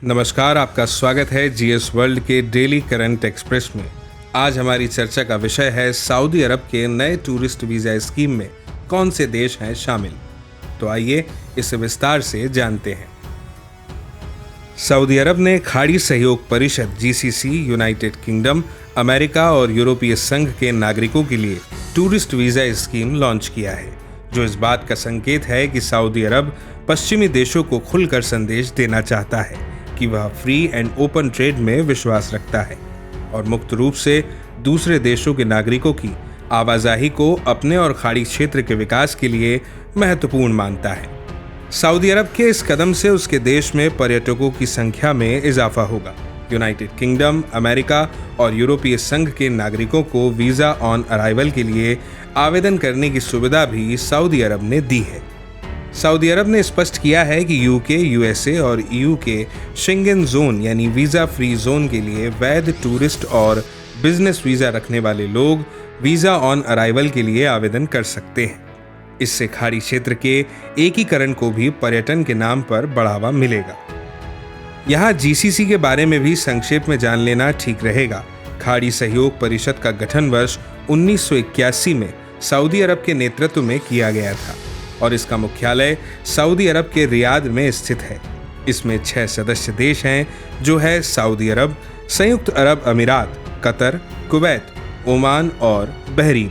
नमस्कार, आपका स्वागत है जीएस वर्ल्ड के डेली करंट एक्सप्रेस में। आज हमारी चर्चा का विषय है सऊदी अरब के नए टूरिस्ट वीजा स्कीम में कौन से देश हैं शामिल। तो आइए इसे विस्तार से जानते हैं। सऊदी अरब ने खाड़ी सहयोग परिषद जीसीसी, यूनाइटेड किंगडम, अमेरिका और यूरोपीय संघ के नागरिकों के लिए टूरिस्ट वीजा स्कीम लॉन्च किया है, जो इस बात का संकेत है कि सऊदी अरब पश्चिमी देशों को खुलकर संदेश देना चाहता है कि वह फ्री एंड ओपन ट्रेड में विश्वास रखता है और मुक्त रूप से दूसरे देशों के नागरिकों की आवाजाही को अपने और खाड़ी क्षेत्र के विकास के लिए महत्वपूर्ण मानता है। सऊदी अरब के इस कदम से उसके देश में पर्यटकों की संख्या में इजाफा होगा। यूनाइटेड किंगडम, अमेरिका और यूरोपीय संघ के नागरिकों को वीजा ऑन अराइवल के लिए आवेदन करने की सुविधा भी सऊदी अरब ने दी है। सऊदी अरब ने स्पष्ट किया है कि यूके, यूएसए और ईयू के शेंगेन जोन यानी वीजा फ्री जोन के लिए वैध टूरिस्ट और बिजनेस वीजा रखने वाले लोग वीजा ऑन अराइवल के लिए आवेदन कर सकते हैं। इससे खाड़ी क्षेत्र के एकीकरण को भी पर्यटन के नाम पर बढ़ावा मिलेगा। यहाँ जीसीसी के बारे में भी संक्षेप में जान लेना ठीक रहेगा। खाड़ी सहयोग परिषद का गठन वर्ष 1981 में सऊदी अरब के नेतृत्व में किया गया था और इसका मुख्यालय सऊदी अरब के रियाद में स्थित है। इसमें 6 सदस्य देश हैं, जो है सऊदी अरब, संयुक्त अरब अमीरात, कतर, कुवैत, ओमान और बहरीन।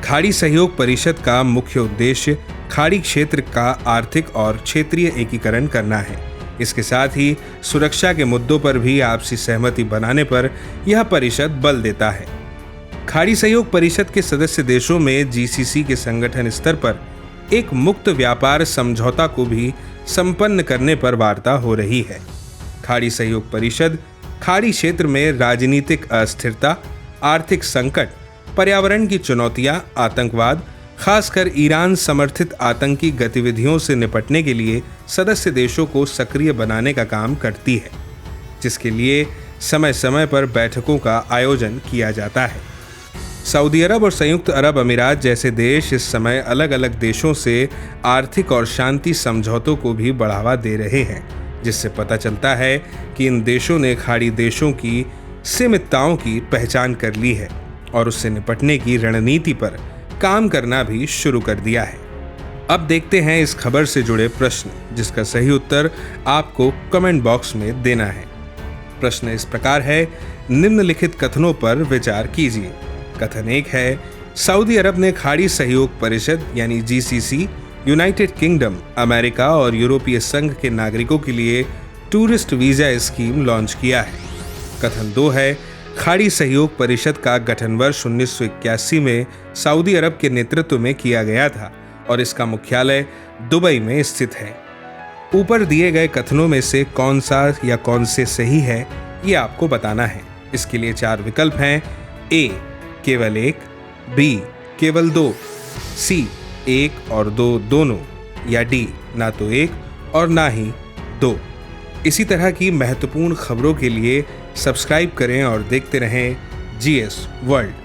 खाड़ी सहयोग परिषद का मुख्य उद्देश्य खाड़ी क्षेत्र का आर्थिक और क्षेत्रीय एकीकरण करना है। इसके साथ ही सुरक्षा के मुद्दों पर भी आपसी सहमति बनाने पर यह परिषद बल देता है। खाड़ी सहयोग परिषद के सदस्य देशों में जीसीसी के संगठन स्तर पर एक मुक्त व्यापार समझौता को भी संपन्न करने पर वार्ता हो रही है। खाड़ी सहयोग परिषद खाड़ी क्षेत्र में राजनीतिक अस्थिरता, आर्थिक संकट, पर्यावरण की चुनौतियां, आतंकवाद, खासकर ईरान समर्थित आतंकी गतिविधियों से निपटने के लिए सदस्य देशों को सक्रिय बनाने का काम करती है, जिसके लिए समय समय पर बैठकों का आयोजन किया जाता है। सऊदी अरब और संयुक्त अरब अमीरात जैसे देश इस समय अलग अलग देशों से आर्थिक और शांति समझौतों को भी बढ़ावा दे रहे हैं, जिससे पता चलता है कि इन देशों ने खाड़ी देशों की सीमितताओं की पहचान कर ली है और उससे निपटने की रणनीति पर काम करना भी शुरू कर दिया है। अब देखते हैं इस खबर से जुड़े प्रश्न, जिसका सही उत्तर आपको कमेंट बॉक्स में देना है। प्रश्न इस प्रकार है, निम्नलिखित कथनों पर विचार कीजिए। कथन 1 है, सऊदी अरब ने खाड़ी सहयोग परिषद यानी जीसीसी, यूनाइटेड किंगडम, अमेरिका और यूरोपीय संघ के नागरिकों के लिए टूरिस्ट वीजा स्कीम लॉन्च किया है। कथन 2 है, खाड़ी सहयोग परिषद का गठन वर्ष 1981 में सऊदी अरब के नेतृत्व में किया गया था और इसका मुख्यालय दुबई में स्थित है। ऊपर दिए गए कथनों में से कौन सा या कौन से सही है, ये आपको बताना है। इसके लिए 4 विकल्प हैं। ए केवल 1, बी केवल 2, सी 1 और 2 दोनों, या डी ना तो 1 और ना ही 2। इसी तरह की महत्वपूर्ण खबरों के लिए सब्सक्राइब करें और देखते रहें जीएस वर्ल्ड।